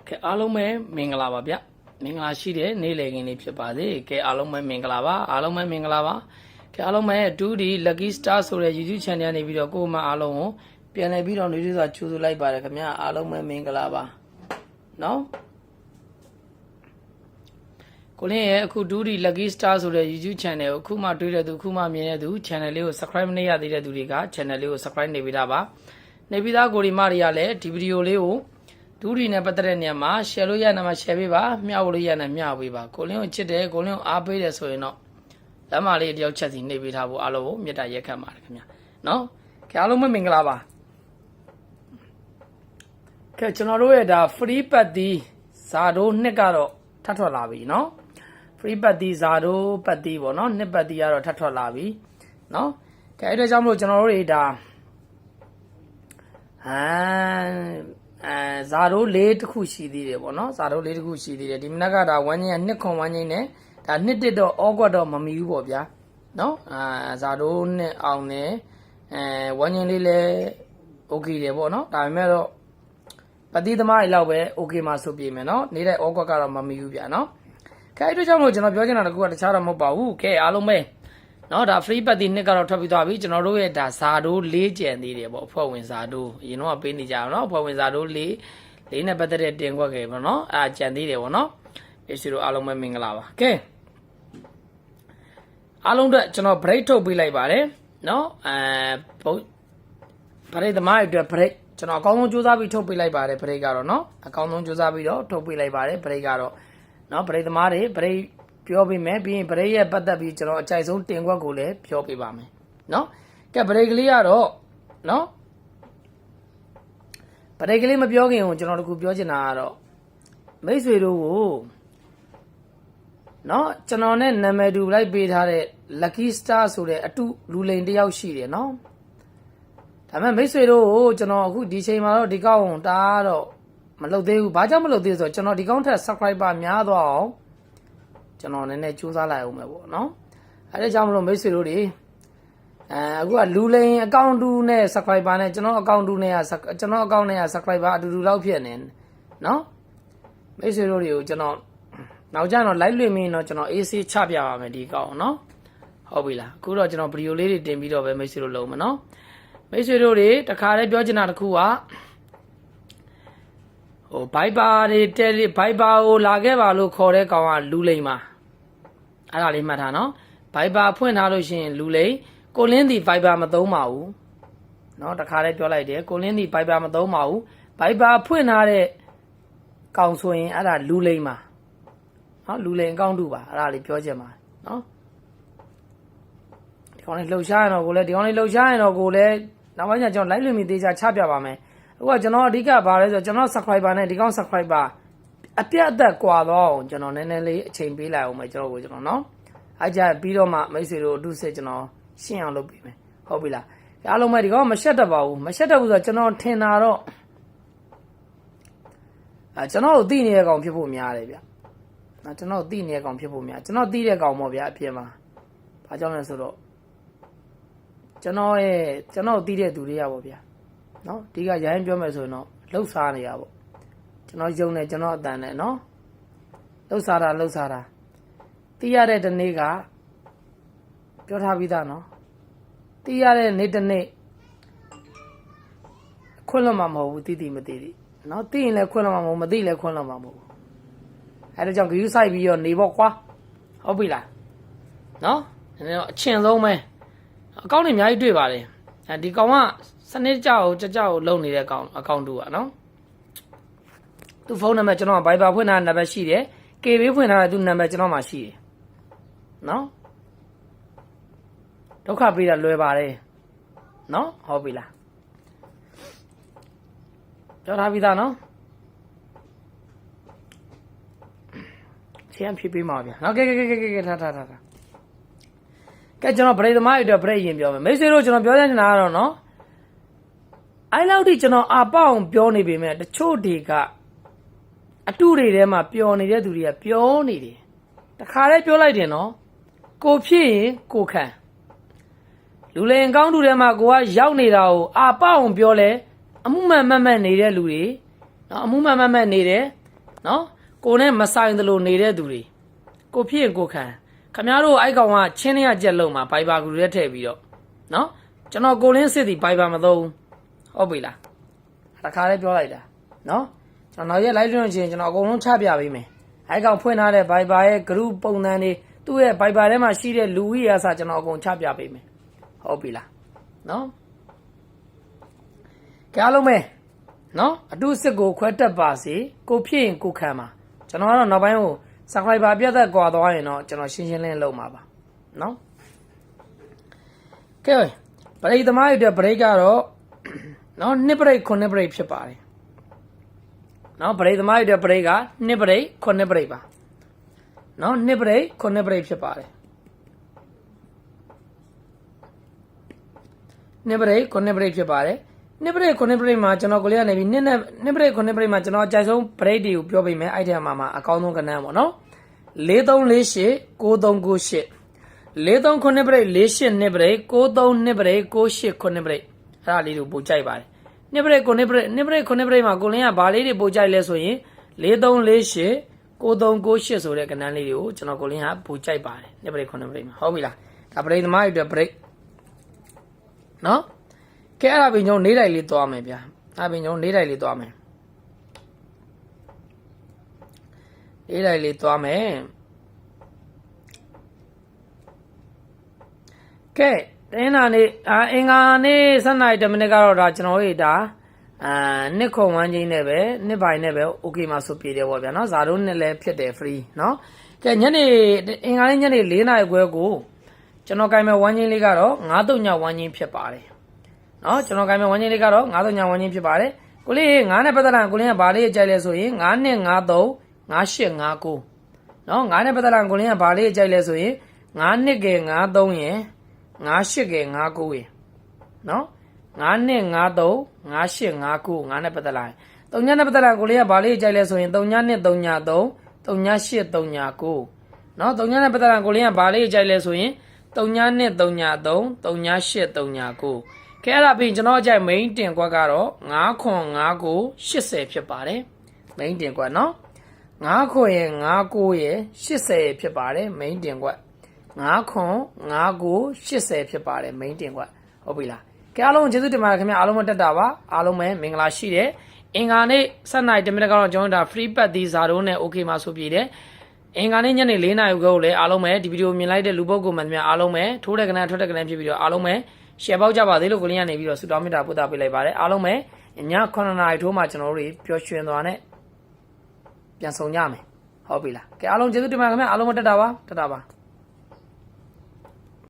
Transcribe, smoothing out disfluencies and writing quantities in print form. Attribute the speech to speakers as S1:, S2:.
S1: ကဲအားလုံးပဲမင်္ဂလာပါဗျမင်္ဂလာရှိတဲ့နေ့လည်ခင်းလေးဖြစ်ပါစေကဲအားလုံးပဲမင်္ဂလာပါအားလုံးပဲမင်္ဂလာပါကဲအားလုံးပဲ 2D Lucky Star ဆိုတဲ့ YouTube channel နေပြီးတော့ကိုယ်မှအားလုံးကိုပြန်လည်ပြီးတော့နေစွာကြိုဆိုလိုက်ပါတယ်ခင်ဗျာအားလုံးပဲမင်္ဂလာပါနော်ကိုလင်းရဲ့အခု 2D Lucky Star ဆိုတဲ့ YouTube channel ကိုအခုမှတွေ့တဲ့သူအခုမှမြင်တဲ့သူ channel လေးကို subscribe မလုပ်ရသေးတဲ့သူတွေက channel လေးကို subscribe နေပြီးသားပါနေပြီးသားကိုဒီမတွေကလည်းဒီဗီဒီယိုလေးကို2D နဲ့ပတ်သက်တဲ့နေရာမှာ share လို့ရနာမှာ share ပေးပါမျှဝေလို့ရနာမျှဝေပါကိုလင်းကိုချစ်တယ်ကိုလင်းကိုအားပေးတယ်ဆိုရင်တော့လမ်းမလေးတယောက်ချက်စီနေပေးထားဖို့အားလုံးကိုမေတ္တာရက်ခံပါတယ်ခင်ဗျာနော်ခင်ဗျားအားလုံးမင်္ဂလာပါကဲကျွန်တော်တို့ရဲ့ဒါ free ပတ်တီဇာတိုးနှစ်ကတော့ထပ်ထွက်လာပြီနော် free ပတ်တီဇာတိုးပတ်တီပေါ့နော်နှစ်ပတ်တီကတော့ထပ်ထွက်လာပြီနော်ကဲအဲ့ဒါကြောင့်မလို့ကျွန်တော်တို့တွေဒါဇာတိုးလေးတစ်ခုရှိသေးတယ်ပေါ့နော်ဇာတိုးလေးတစ်ခုရှိသေးတယ်ဒီမနက်ကဒါဝမ်းချင်းကနှစ်ခွန်ဝမ်းချင်းနဲ့ဒါနှစ်တစ်တော့အောကွက်တော့မမီဘူးပေါ့ဗျာနော်ဇာတိုးနှစ်အောင်နဲ့ဝမ်းချင်းလေးလည်းโอเคတယ်ပေါ့နော်ဒါပေမဲ့တော့ပတိသမားတွေလောက်ပဲโอเคမှာဆိုပြေမယ်နော်နေတဲ့အောကွက်ကတော့မမီဘူးဗျာနော်ခဲအဲ့တို့ကြောင့်မို့ကျွန်တော်ပြောချင်တာတကူကတခြားတော့မဟုတ်ပါဘူးခဲအားလုံးပဲနော်ဒါ free ပတ်တီနှစ်ကတော့ထွက်ပြီးသွားပြီကျွန်တော်တို့ရဲ့ဒါဇာတိုး၄ကျန်သေးတယ်ပေါ့အဖွဲ့ဝင်ဇာတိုးအရင်တော့ပေးနေကြအောင်နော်အဖွဲ့ဝင်ဇာတိုး၄နဲ့ပတ်သက်တဲ့တင်ခွက်ခဲ့ပေါ့နော်ကျန်သေးတယ်ပေါ့နော်ယေရှုတို့အားလုံးပဲမင်္ဂလာပါကဲအားလုံးအတွက်ကျွန်တော် break ထုတ်ပေးလိုက်ပါတယ်နော်break သမားတွေအတွက် break ကျွန်တော်အကောင်းဆုံးကြိုးစားပြီးထုတ်ပေးလိုက်ပါတယ် break ကတော့နော်အကောင်းဆုံးကြိုးစားပြီးတော့ထုတ်ပေးလိုက်ပါတယ် break ကတော့နော် break သမားတွေ breakပြောပေးမယ်ပြီးရင် break ရဲ့ပတ်သက်ပြီးကျွန်တော်အကြိုက်ဆုံးတင်ခွက်ကိုလည်းပြောပေးပါမယ်နော်ကဲ break ကလေးကတော့နော် break ကလေးမပြောခင်ကိုကျွန်တော်တို့ပြောချင်တာကတော့မိတ်ဆွေတို့ကိုနော်ကျွန်တော်နဲ့နာမည်တူလိုက်ပေးထားတဲ့ Lucky Star ဆိုတဲ့အတူလူလိန်တယောက်ရှိတယ်နော်ဒါပေမဲ့မိတ်ဆွေတို့ကိုကျွန်တော်အခုဒီချိန်မှာတော့ဒီကောင်းတာတော့မလုပ်သေးဘူးဘာကြောင့်မလုပ်သေးဆိုတော့ကျွန်တော်ဒီကောင်းထက် subscriber များသွားအောင်ကျွန်တော်နည်းနည်းစူးစမ်းလိုက်အောင်ပဲပေါ့နော်အဲဒါကြောင့်မလို့မိတ်ဆွေတို့တွေအခုကလူလိန်အကောင့်တူနဲ့ subscriber နဲ့ကျွန်တော်အကောင့်တူနဲ့ကျွန်တော်အကောင့်နဲ့ subscriber အတူတူလောက်ဖြစ်နေနော်မိတ်ဆွေတို့တွေကိုကျွန်တော်နောက်ကျတော့ live လွှင့်မင်းတော့ကျွန်တော် AC ချပြပါမယ်ဒီအကောင့်နော်ဟုတ်ပြီလားအခုတော့ကျွန်တော်ဗီဒီယိုလေးတွေတင်ပြီးတော့ပဲမိတ်ဆွေတို့လုံးမယ်နော်မိတ်ဆွေတို့တွေတခါတည်းပြောချင်တာတစ်ခုကViber တွေ Viber ကိုလာခဲ့ပါလို့ခေါ်တဲ့ကောင်ကလူလိမ်ပါအဲ့ဒါလေးမှတ်ထားနော် Viber ဖွင့်ထားလို့ရှိရင်လူလိမ်ကိုလင်းဒီ Viber မသုံးပါဘူးနော်တခါတည်းပြောလိုက်တယ်ကိုလင်းဒီ Viber မသုံးပါဘူး Viber ဖွင့်ထားတဲ့ကောင်ဆိုရင်အဲ့ဒါလူလိမ်ပါနော်လူလိမ်အကောင့်တူပါအဲ့ဒါလေးပြောချင်ပါနော်ဒီကောင်လေးလှုပ်ရှားရင်တော့ကိုလည်းဒီကောင်လေးလှုပ်ရှားရင်တော့ကိုလည်းနောက်ပိုင်းကျကျွန်တော် live လွှင့်ပြီးသေးချာချပြပါမယ်အခုကကျွန်တော်အဓိကဘာလဲဆိုတော့ကျွန်တော် subscriber နဲ့ဒီကောင် subscriber အပြတ်အသက်ကွာတော့ကျွန်တော်နည်းနည်းလေးအချိန်ပေးလိုက်အောင်မယ်ကျွန်တော်နော်အဲ့ကြပြီးတော့မှမိတ်ဆွေတို့အတူစစ်ကျွန်တော်ရှင်းအောင်လုပ်ပေးမယ်ဟုတ်ပြီလားအားလုံးပဲဒီကောင်မရှက်တတ်ပါဘူးမရှက်တတ်ဘူးဆိုတော့ကျွန်တော်ထင်တာတော့ကျွန်တော်တို့သိနေတဲ့ကောင်ဖြစ်ဖို့များတယ်ဗျကျွန်တော်သိနေတဲ့ကောင်ဖြစ်ဖို့များကျွန်တော်သိတဲ့ကောင်ပေါ့ဗျာအပြင်မှာဘာကြောင့်လဲဆိုတော့ကျွန်တော်သိတဲ့သူတွေကပေါ့ဗျာနော်ဒီကရိုင်းပြောမယ်ဆိုရင်တော့လှုပ်ရှားနေရပေါ့ကျွန်တော်ယုံတယ်ကျွန်တော်အတန်နဲ့နော်လှုပ်ရှားတာသိရတဲ့တနေ့ကပြောထားပြီးသားနော်သိရတဲ့နေ့တစ်နေ့ခွင့်လွှတ်မှာမဟုတ်ဘူးသိမသိနော်သိရင်လည်းခွင့်လွှတ်မှာမဟုတ်မသိလည်းခွင့်လွှတ်မှာမဟုတ်အဲဒါကြောင့်ဂရုစိုက်ပြီးတော့နေပေါ့ကွာဟုတ်ပြီလားနော်နည်းနည်းတော့အချင်းဆုံးပဲအကောင့်တွေအများကြီးတွေ့ပါတယ်ဒီကောင်ကစနစ်ကြောက်လုံနေတဲ့အကောင့်တူอ่ะနော်သူဖုန်းနံပါတ်ကျွန်တော် Viber ဖွင့်ထားတဲ့နံပါတ်ရှိတယ် KB ဖွင့်ထားတဲ့သူနံပါတ်ကျွန်တော်မှာရှိတယ်နော်ဒုက္ခပေးတာလွယ်ပါတယ်နော်ဟုတ်ပြီလားပြောထားပြီးသားနော်ချင်းဖြည်းဖြည်းမှာဗျာနော်ကဲထားကဲကျွန်တော် break သမားတွေအတွက် break ရင်ပြောမယ်မိတ်ဆွေတို့ကျွန်တော်ပြောတဲ့နေတာကတော့နော်အဲ့လောက်ထိကျွန်တော်အပေါအောင်ပြောနေပေမဲ့တချို့တွေကအတုတွေထဲမှာပျော်နေတဲ့သူတွေကပျော်နေတယ်တခါတည်းပြောလိုက်တယ်နော်ကိုဖြစ်ရင်ကိုခံလူလိန်ကောင်းတူထဲမှာကိုကရောက်နေတာကိုအပေါအောင်ပြောလဲအမှုမှန်မှတ်နေတဲ့လူတွေနော်အမှုမှန်မှတ်နေတဲ့ နော်ကိုနဲ့မဆိုင်သလိုနေတဲ့သူတွေကိုဖြစ်ရင်ကိုခံခင်ဗျားတို့အဲ့ကောင်ကချင်းလျက်ကြက်လုံးမှာဘိုင်ဘာဂလူရက်ထည့်ပြီးတော့နော်ကျွန်တော်ကိုလင်းစစ်တီဘိုင်ဘာမသုံးဟုတ်ပြီလားတစ်ခါလေးပြောလိုက်တာနော်ကျွန်တော်နောက်ရက်လိုက်လွှင့်ချင်းကျွန်တော်အကုန်လုံးချပြပေးမယ်အဲ့ကောင်ဖွင့်ထားတဲ့ဘိုင်ဘာရဲ့ group ပုံစံတွေသူ့ရဲ့ဘိုင်ဘာထဲမှာရှိတဲ့လူကြီးအစားကျွန်တော်အကုန်ချပြပေးမယ်ဟုတ်ပြီလားနော်ကြအားလုံးပဲနော်အတူစစ်ကိုခွဲတက်ပါစေကိုဖြစ်ရင်ကိုခံပါကျွန်တော်ကတော့နောက်ပိုင်းကို subscriber ပြတ်သက်ကွာသွားရင်တော့ကျွန်တော်ရှင်းရှင်းလင်းလုပ်မှာပါနော်ကဲပရိသမားရဲ့ break ကတော့နော်2 break 9 break ဖြစ်ပါတယ်နော်ပရိသမားရဲ့ break က2 break 9 break ပါနော်2 break 9 break ဖြစ်ပါတယ်2 break 9 break ဖြစ်ပါတယ်2 break 9 break မှာကျွန်တော်ကိုလေးကနေပြီး2 break 9 break မှာကျွန်တော်အကြိုက်ဆုံး break တွေကိုပြောပေးမယ်အဲ့ဒီမှာအကောင်းဆုံးကဏ္ဍပေါ့နော်4348 9398 43 break 48 break 93 break 98 break အဲ့ဒါလေးကိုပို့ကြိုက်ပါတယ်2 break 9 break 2 break 9 break မှာကိုလင်းကဘာလေးတွေပို့ကြိုက်လဲဆိုရင်4348 9398ဆိုတဲ့ကဏ္ဍလေးတွေကိုကျွန်တော်ကိုလင်းကပို့ကြိုက်ပါတယ်2 break 9 break မှာဟုတ်ပြီလားဒါ break သမားတွေ break နော်ကဲအဲ့ဒါပြင်ကျွန်တော်နေတိုင်းလေးသွားမယ်ဗျာအဲ့ပြင်ကျွန်တော်နေတိုင်းလေးသွားမယ်နေတိုင်းလေးသွားမယ်ကဲတင်းနာနေအင်္ဂါနေ့7 နာရီ10မိနစ်ကတော့ဒါကျွန်တော်တို့ဒါနှစ်ခုံဝမ်းချင်းနဲ့ပဲနှစ်ပိုင်းနဲ့ပဲ okay မှာဆိုပြတယ်ပေါ့ဗျာနော်ဇာတို့နဲ့လည်းဖြစ်တယ် free နော်ကဲညနေအင်္ဂါနေ့ညနေ4 နာရီခွဲကိုကျွန်တော်ကင်မဲ့ဝမ်းချင်းလေးကတော့9 3ညဝမ်းချင်းဖြစ်ပါတယ်နော်ကျွန်တော်ကင်မဲ့ဝမ်းချင်းလေးကတော့9 3ညဝမ်းချင်းဖြစ်ပါတယ်ကိုလေး9နဲ့ပတ်သက်လာကိုလေးကဘာလေးကြိုက်လဲဆိုရင်9နဲ့9 3 98 59နော်9နဲ့ပတ်သက်လာကိုလေးကဘာလေးကြိုက်လဲဆိုရင်9နှစ်က9 3ရင်98က59ရယ်နော်9နှစ်9 3 98 59 9နဲ့ပတ်သက်လာ3ညနဲ့ပတ်သက်လာကိုလေးကဘာလေးကြိုက်လဲဆိုရင်3ညနှစ်3ည3 38 39နော်3ညနဲ့ပတ်သက်လာကိုလေးကဘာလေးကြိုက်လဲဆိုရင်3ညနှစ်3ည3 38 39ကဲအဲ့ဒါပြီးကျွန်တော်အကြိုက် main တင်ကွက်ကတော့9ခွန်9ကို80ဖြစ်ပါတယ် main တင်ကွက်နော်9ခွန်ရယ်9ကိုရယ်80ဖြစ်ပါတယ် main တင်ကွက်9ခွန်9ကို80ဖြစ်ပါတယ် main တင်ကွက်ဟုတ်ပြီလားကဲအားလုံးကျေးဇူးတင်ပါတယ်ခင်ဗျအားလုံးမတက်တာပါအားလုံးပဲမင်္ဂလာရှိတယ်အင်္ဂါနေ့7 နာရီ10မိနစ်ကတော့ကျွန်တော်ဒါ free pack ဒီဇာတို့နဲ့ okay မှာဆိုပြတယ်အင်္ဂါနေ့ညနေ4 နာရီကိုလည်းအားလုံးပဲဒီဗီဒီယိုမြင်လိုက်တဲ့လူပုဂ္ဂိုလ်မှန်များအားလုံးပဲထိုးတဲ့ကဏ္ဍထွက်တဲ့ကဏ္ဍဖြစ်ပြီးတော့အားလုံးပဲ share ပေါက်ကြပါသေးလို့ကိုလင်းကနေပြီးတော့ဆူတောင်းမေတ္တာပို့သပေးလိုက်ပါတယ်အားလုံးပဲည9 နာရီထိုးမှကျွန်တော်တို့ပျော်ရွှင်သွားနဲ့ပြန်ဆောင်ကြမယ်ဟုတ်ပြီလားကဲအားလုံးကျေးဇူးတင်ပါတယ်ခင်ဗျအားလုံးမတက်တာပါ